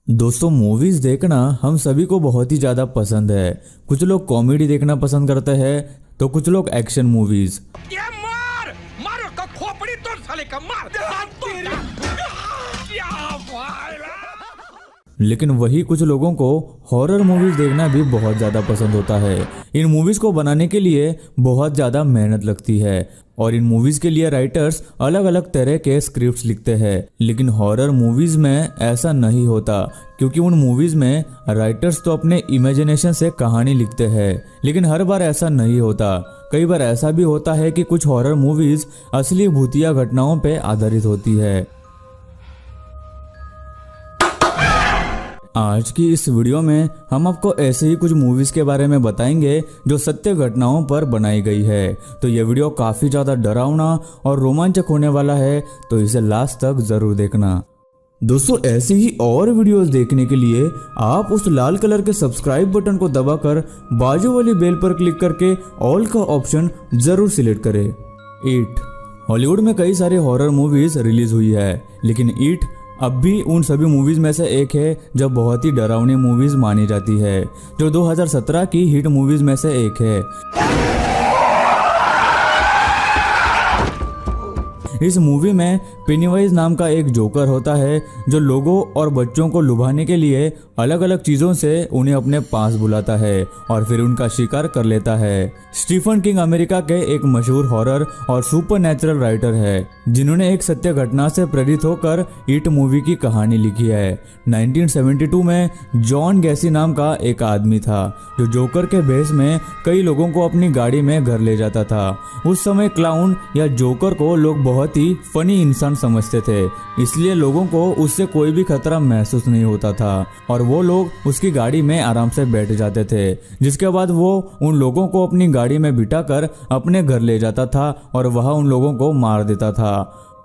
दोस्तों, मूवीज देखना हम सभी को बहुत ही ज़्यादा पसंद है। कुछ लोग कॉमेडी देखना पसंद करते हैं तो कुछ लोग एक्शन मूवीज। क्या मार मार उसको खोपड़ी तोड़ साले का मार क्या भाई। लेकिन वही कुछ लोगों को हॉरर मूवीज देखना भी बहुत ज़्यादा पसंद होता है। इन मूवीज़ को बनाने के लिए बहुत ज़्यादा मेहनत लगती है और इन मूवीज़ के लिए राइटर्स अलग अलग तरह के स्क्रिप्ट्स लिखते हैं। लेकिन हॉरर मूवीज़ में ऐसा नहीं होता, क्योंकि उन मूवीज़ में राइटर्स तो अपने इमेजिनेशन से कहानी लिखते हैं। लेकिन हर बार ऐसा नहीं होता। कई बार ऐसा भी होता है कि कुछ हॉरर मूवीज़ असली भूतिया घटनाओं पर आधारित होती है। आज की इस वीडियो में हम आपको ऐसे ही कुछ मूवीज के बारे में बताएंगे जो सत्य घटनाओं पर बनाई गई है। तो ये वीडियो काफी ज्यादा डरावना और रोमांचक होने वाला है, तो इसे लास्ट तक जरूर देखना। दोस्तों, ऐसी ही और वीडियोस देखने के लिए आप उस लाल कलर के सब्सक्राइब बटन को दबाकर बाजू वाली बेल पर क्लिक करके ऑल का ऑप्शन जरूर सिलेक्ट करें। ईट। हॉलीवुड में कई सारी हॉरर मूवीज रिलीज हुई है, लेकिन ईट अब भी उन सभी मूवीज में से एक है जो बहुत ही डरावनी मूवीज मानी जाती है, जो 2017 की हिट मूवीज में से एक है। इस मूवी में पेनीवाइज नाम का एक जोकर होता है जो लोगों और बच्चों को लुभाने के लिए अलग अलग चीजों से उन्हें अपने पास बुलाता है और फिर उनका शिकार कर लेता है। स्टीफन किंग अमेरिका के एक मशहूर हॉरर और सुपरनैचुरल राइटर है, जिन्होंने एक सत्य घटना से प्रेरित होकर इट मूवी की कहानी लिखी है। 1972 में जॉन गैसी नाम का एक आदमी था जो जोकर के भेष में कई लोगों को अपनी गाड़ी में घर ले जाता था। उस समय क्लाउन या जोकर को लोग बहुत ही फनी इंसान समझते थे, इसलिए लोगों को उससे कोई भी खतरा महसूस नहीं होता था और वो लोग उसकी गाड़ी में आराम से बैठ जाते थे, जिसके बाद वो उन लोगों को अपनी गाड़ी में बिठाकर अपने घर ले जाता था और वहां उन लोगों को मार देता था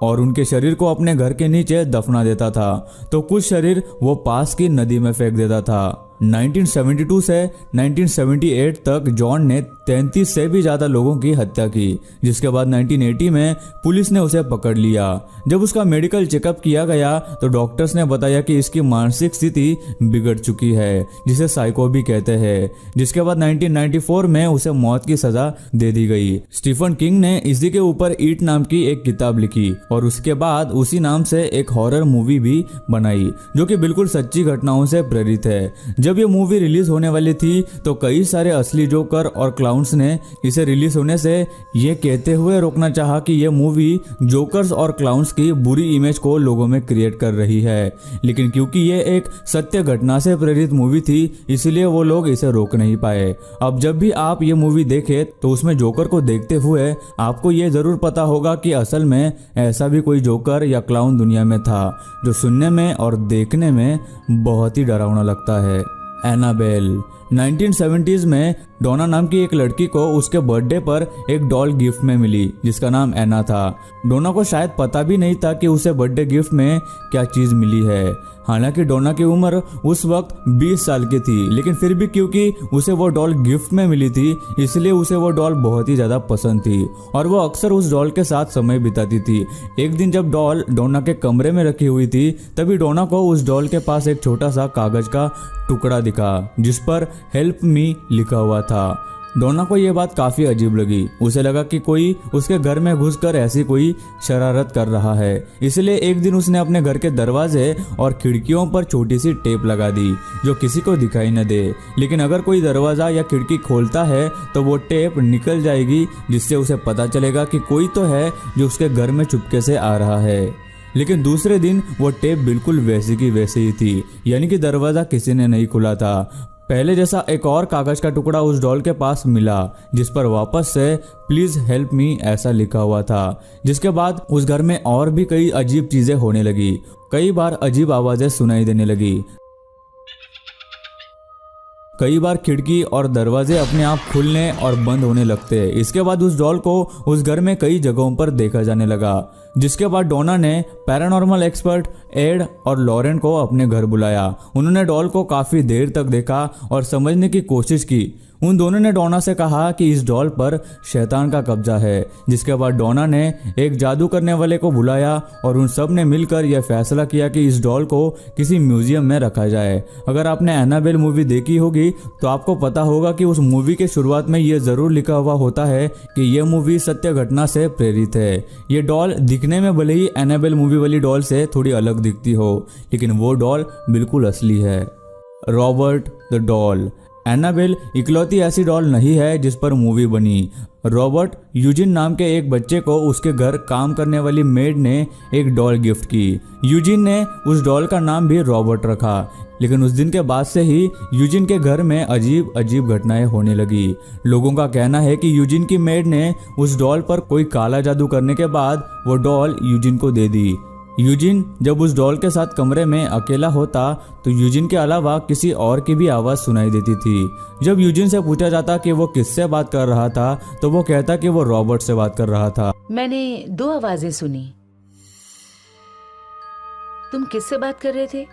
और उनके शरीर को अपने घर के नीचे दफना देता था, तो कुछ शरीर वो पास की नदी में फेंक देता था। 1972 से 1978 तक जॉन ने 33 से भी ज्यादा लोगों की हत्या की, जिसके बाद 1980 में पुलिस ने उसे पकड़ लिया। जब उसका मेडिकल चेकअप किया गया तो डॉक्टर्स ने बताया कि इसकी मानसिक स्थिति बिगड़ चुकी है, जिसे साइको भी कहते हैं। जिसके बाद 1994 में उसे मौत की सजा दे दी गई। स्टीफन किंग ने इसी के ऊपर ईट नाम की एक किताब लिखी और उसके बाद उसी नाम से एक हॉरर मूवी भी बनाई, जो कि बिल्कुल सच्ची घटनाओं से प्रेरित है। जब ये मूवी रिलीज होने वाली थी तो कई सारे असली जोकर और क्लाउन्स ने इसे रिलीज होने से ये कहते हुए रोकना चाहा कि ये मूवी जोकर्स और क्लाउन्स की बुरी इमेज को लोगों में क्रिएट कर रही है, लेकिन क्योंकि ये एक सत्य घटना से प्रेरित मूवी थी इसलिए वो लोग इसे रोक नहीं पाए। अब जब भी आप ये मूवी देखें तो उसमें जोकर को देखते हुए आपको ये जरूर पता होगा कि असल में ऐसा भी कोई जोकर या क्लाउन दुनिया में था, जो सुनने में और देखने में बहुत ही डरावना लगता है। एनाबेल। 1970s में डोना नाम की एक लड़की को उसके बर्थडे पर एक डॉल गिफ्ट में मिली जिसका नाम एना था। डोना को शायद पता भी नहीं था कि उसे बर्थडे गिफ्ट में क्या चीज मिली है। हालांकि डोना की उम्र उस वक्त 20 साल की थी, लेकिन फिर भी क्योंकि उसे वो डॉल गिफ्ट में मिली थी इसलिए उसे वो डॉल बहुत ही ज्यादा पसंद थी और वो अक्सर उस डॉल के साथ समय बिताती थी। एक दिन जब डॉल डोना के कमरे में रखी हुई थी तभी डोना को उस डॉल के पास एक छोटा सा कागज का टुकड़ा दिखा जिस पर हेल्प मी लिखा हुआ था। डोना को यह बात काफी अजीब लगी। उसे लगा कि कोई उसके घर में घुसकर ऐसी कोई शरारत कर रहा है, इसलिए एक दिन उसने अपने घर के दरवाजे और खिड़कियों पर छोटी सी टेप लगा दी जो किसी को दिखाई न दे। लेकिन अगर कोई दरवाजा या खिड़की खोलता है तो वो टेप निकल जाएगी, जिससे उसे पता चलेगा कि कोई तो है जो उसके घर में चुपके से आ रहा है। लेकिन दूसरे दिन वो टेप बिल्कुल वैसी की वैसी ही थी, यानी कि दरवाजा किसी ने नहीं खुला था। पहले जैसा एक और कागज का टुकड़ा उस डॉल के पास मिला जिस पर वापस से प्लीज हेल्प मी ऐसा लिखा हुआ था। जिसके बाद उस घर में और भी कई अजीब चीजें होने लगी। कई बार अजीब आवाजें सुनाई देने लगी। कई बार खिड़की और दरवाजे अपने आप खुलने और बंद होने लगते। इसके बाद उस डॉल को उस घर में कई जगहों पर देखा जाने लगा। जिसके बाद डोना ने पैरानॉर्मल एक्सपर्ट एड और लॉरेन को अपने घर बुलाया। उन्होंने डॉल को काफ़ी देर तक देखा और समझने की कोशिश की। उन दोनों ने डोना से कहा कि इस डॉल पर शैतान का कब्जा है। जिसके बाद डोना ने एक जादू करने वाले को बुलाया और उन सब ने मिलकर यह फैसला किया कि इस डॉल को किसी म्यूजियम में रखा जाए। अगर आपने एनाबेल मूवी देखी होगी तो आपको पता होगा कि उस मूवी के शुरुआत में यह ज़रूर लिखा हुआ होता है कि यह मूवी सत्य घटना से प्रेरित है। ये डॉल दिखने में भले ही एनाबेल मूवी वाली डॉल से थोड़ी अलग दिखती हो, लेकिन वो डॉल बिल्कुल असली है। Robert the doll. एनाबेल इकलौती ऐसी डॉल नहीं है जिस पर मूवी बनी। रॉबर्ट यूजिन नाम के एक बच्चे को उसके घर काम करने वाली मेड ने एक डॉल गिफ्ट की। यूजिन ने उस डॉल का नाम भी रॉबर्ट रखा, लेकिन उस दिन के बाद से ही यूजिन के घर में अजीब अजीब घटनाएं होने लगी। लोगों का कहना है कि यूजिन की मेड ने उस डॉल पर कोई काला जादू करने के बाद वो डॉल यूजिन को दे दी। यूजिन जब उस डॉल के साथ कमरे में अकेला होता तो यूजिन के अलावा किसी और की भी आवाज़ सुनाई देती थी। जब यूजिन से पूछा जाता कि वो किससे बात कर रहा था तो वो कहता कि वो रॉबर्ट से बात कर रहा था। मैंने 2 आवाजें सुनी। तुम किससे बात कर रहे थे?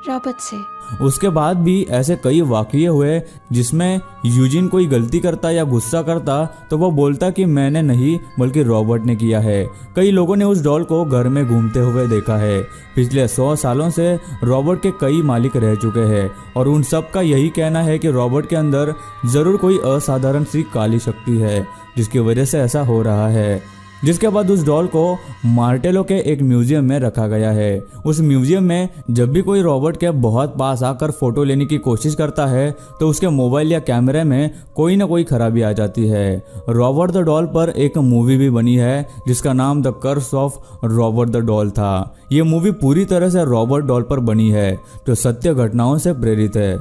रॉबर्ट से। उसके बाद भी ऐसे कई वाकये हुए जिसमें यूजिन कोई गलती करता या गुस्सा करता तो वो बोलता कि मैंने नहीं बल्कि रॉबर्ट ने किया है। कई लोगों ने उस डॉल को घर में घूमते हुए देखा है। पिछले 100 सालों से रॉबर्ट के कई मालिक रह चुके हैं और उन सब का यही कहना है कि रॉबर्ट के अंदर ज़रूर कोई असाधारण सी काली शक्ति है जिसकी वजह से ऐसा हो रहा है। जिसके बाद उस डॉल को मार्टेलो के एक म्यूजियम में रखा गया है। उस म्यूजियम में जब भी कोई रॉबर्ट के बहुत पास आकर फोटो लेने की कोशिश करता है तो उसके मोबाइल या कैमरे में कोई ना कोई खराबी आ जाती है। रॉबर्ट द डॉल पर एक मूवी भी बनी है जिसका नाम the curse of Robert the doll था। ये मूवी पूरी तरह से रॉबर्ट डॉल पर बनी है जो सत्य घटनाओं से प्रेरित है।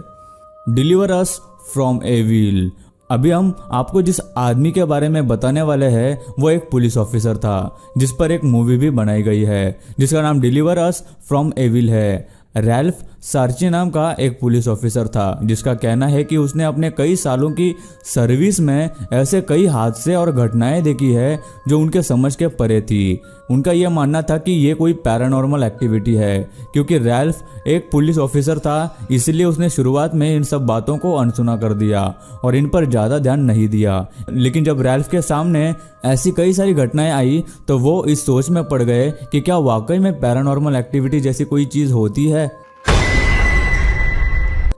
Deliver us from evil. अभी हम आपको जिस आदमी के बारे में बताने वाले हैं वो एक पुलिस ऑफिसर था जिस पर एक मूवी भी बनाई गई है जिसका नाम डिलीवर अस फ्रॉम एविल है। रैल्फ सार्ची नाम का एक पुलिस ऑफिसर था जिसका कहना है कि उसने अपने कई सालों की सर्विस में ऐसे कई हादसे और घटनाएं देखी है जो उनके समझ के परे थी। उनका यह मानना था कि ये कोई पैरानॉर्मल एक्टिविटी है। क्योंकि रैल्फ एक पुलिस ऑफिसर था इसलिए उसने शुरुआत में इन सब बातों को अनसुना कर दिया और इन पर ज़्यादा ध्यान नहीं दिया। लेकिन जब रैल्फ के सामने ऐसी कई सारी घटनाएं आई तो वो इस सोच में पड़ गए कि क्या वाकई में पैरानॉर्मल एक्टिविटी जैसी कोई चीज़ होती है।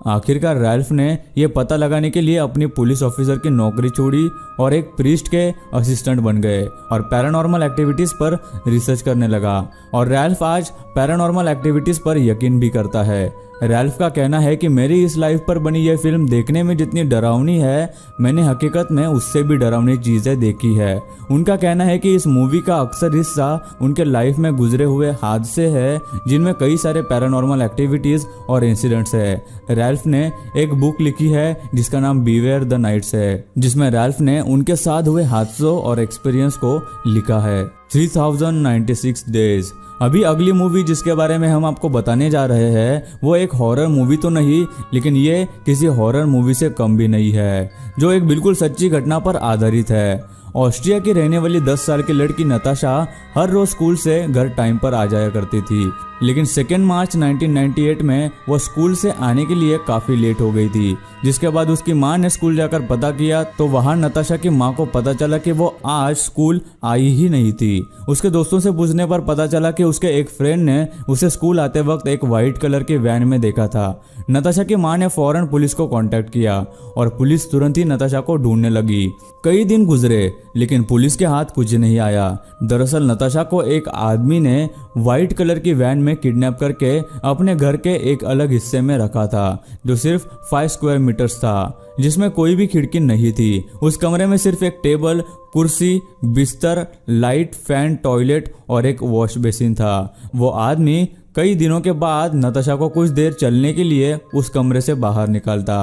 आखिरकार रैल्फ ने यह पता लगाने के लिए अपनी पुलिस ऑफिसर की नौकरी छोड़ी और एक प्रीस्ट के असिस्टेंट बन गए और पैरानॉर्मल एक्टिविटीज़ पर रिसर्च करने लगा। और रैल्फ आज पैरानॉर्मल एक्टिविटीज़ पर यकीन भी करता है। रैल्फ का कहना है कि मेरी इस लाइफ पर बनी यह फिल्म देखने में जितनी डरावनी है मैंने हकीकत में उससे भी डरावनी चीज़ें देखी है। उनका कहना है कि इस मूवी का अक्सर हिस्सा उनके लाइफ में गुजरे हुए हादसे हैं जिनमें कई सारे पैरानॉर्मल एक्टिविटीज़ और इंसिडेंट्स है। रैल्फ ने एक बुक लिखी है जिसका नाम बीवेयर द नाइट्स है जिसमें रैल्फ ने उनके साथ हुए हादसों और एक्सपीरियंस को लिखा है। 3096 डेज। अभी अगली मूवी जिसके बारे में हम आपको बताने जा रहे हैं वो एक हॉरर मूवी तो नहीं लेकिन ये किसी हॉरर मूवी से कम भी नहीं है जो एक बिल्कुल सच्ची घटना पर आधारित है। ऑस्ट्रिया की रहने वाली 10 साल की लड़की नताशा हर रोज स्कूल से घर टाइम पर आ जाया करती थी, लेकिन 2 मार्च 1998 में वो स्कूल से आने के लिए काफ़ी लेट हो गई थी। जिसके बाद उसकी माँ ने स्कूल जाकर पता किया तो वहाँ नताशा की माँ को पता चला कि वो आज स्कूल आई ही नहीं थी। उसके दोस्तों से पूछने पर पता चला कि उसके एक फ्रेंड ने उसे स्कूल आते वक्त एक वाइट कलर की वैन में देखा था। नताशा की माँ ने फौरन पुलिस को कांटेक्ट किया और पुलिस तुरंत ही नताशा को ढूंढने लगी। कई दिन गुजरे लेकिन पुलिस के हाथ कुछ नहीं आया। दरअसल नताशा को एक आदमी ने वाइट कलर की वैन में किडनैप करके अपने घर के एक अलग हिस्से में रखा था जो सिर्फ 5 स्क्वायर मीटर्स था, जिसमें कोई भी खिड़की नहीं थी। उस कमरे में सिर्फ एक टेबल, कुर्सी, बिस्तर, लाइट, फैन, टॉयलेट और एक वॉश बेसिन था। वो आदमी कई दिनों के बाद नताशा को कुछ देर चलने के लिए उस कमरे से बाहर निकालता।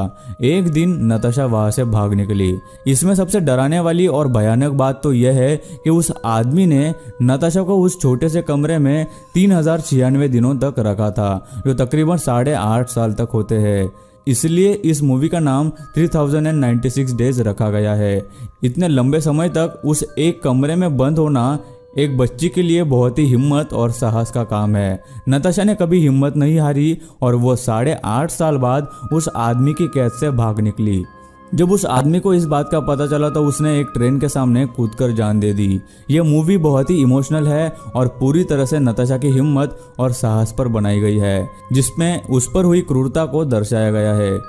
एक दिन नताशा वहां से भाग निकली। इसमें सबसे डराने वाली और भयानक बात तो यह है कि उस आदमी ने नताशा को उस छोटे से कमरे में 3096 दिनों तक रखा था, जो तकरीबन 8.5 साल तक होते हैं। इसलिए इस मूवी का नाम 3096 डेज रखा गया है। इतने लंबे समय तक उस एक कमरे में बंद होना एक बच्ची के लिए बहुत ही हिम्मत और साहस का काम है। नताशा ने कभी हिम्मत नहीं हारी और वो 8.5 साल बाद उस आदमी की कैद से भाग निकली। जब उस आदमी को इस बात का पता चला तो उसने एक ट्रेन के सामने कूदकर जान दे दी। यह मूवी बहुत ही इमोशनल है और पूरी तरह से नताशा की हिम्मत और साहस पर बनाई गई है, जिसमें उस पर हुई क्रूरता को दर्शाया गया है।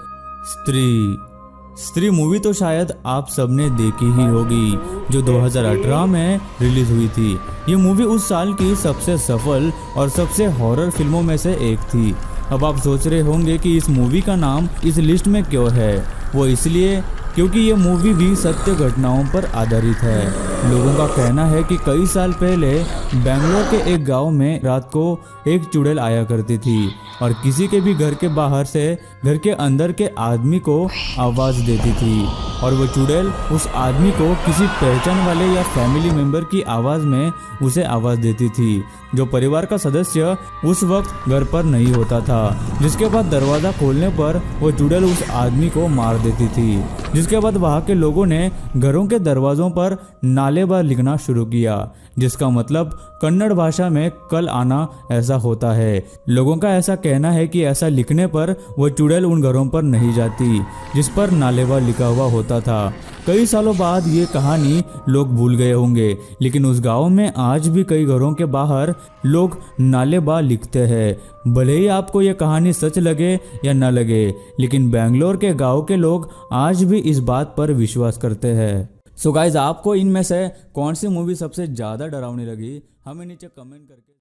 स्त्री मूवी तो शायद आप सबने देखी ही होगी, जो 2018 में रिलीज हुई थी। ये मूवी उस साल की सबसे सफल और सबसे हॉरर फिल्मों में से एक थी। अब आप सोच रहे होंगे कि इस मूवी का नाम इस लिस्ट में क्यों है। वो इसलिए क्योंकि ये मूवी भी सत्य घटनाओं पर आधारित है। लोगों का कहना है कि कई साल पहले बेंगलोर के एक गांव में रात को एक चुड़ैल आया करती थी और किसी के भी घर के बाहर से घर के अंदर के आदमी को आवाज देती थी, और वो चुड़ैल उस आदमी को किसी पहचान वाले या फैमिली मेंबर की आवाज में उसे आवाज देती थी, जो परिवार का सदस्य उस वक्त घर पर नहीं होता था। जिसके बाद दरवाजा खोलने पर वो चुड़ैल उस आदमी को मार देती थी। जिसके बाद वहाँ के लोगों ने घरों के दरवाजों पर नालेबा लिखना शुरू किया, जिसका मतलब कन्नड़ भाषा में कल आना ऐसा होता है। लोगों का ऐसा कहना है कि ऐसा लिखने पर वो चुड़ैल उन घरों पर नहीं जाती जिस पर नालेबा लिखा हुआ होता था। कई सालों बाद ये कहानी लोग भूल गए होंगे, लेकिन उस गांव में आज भी कई घरों के बाहर लोग नालेबा लिखते हैं। भले ही आपको ये कहानी सच लगे या न लगे, लेकिन बेंगलोर के गांव के लोग आज भी इस बात पर विश्वास करते हैं। सो गाइज, आपको इनमें से कौन सी मूवी सबसे ज़्यादा डरावनी लगी, हमें नीचे कमेंट करके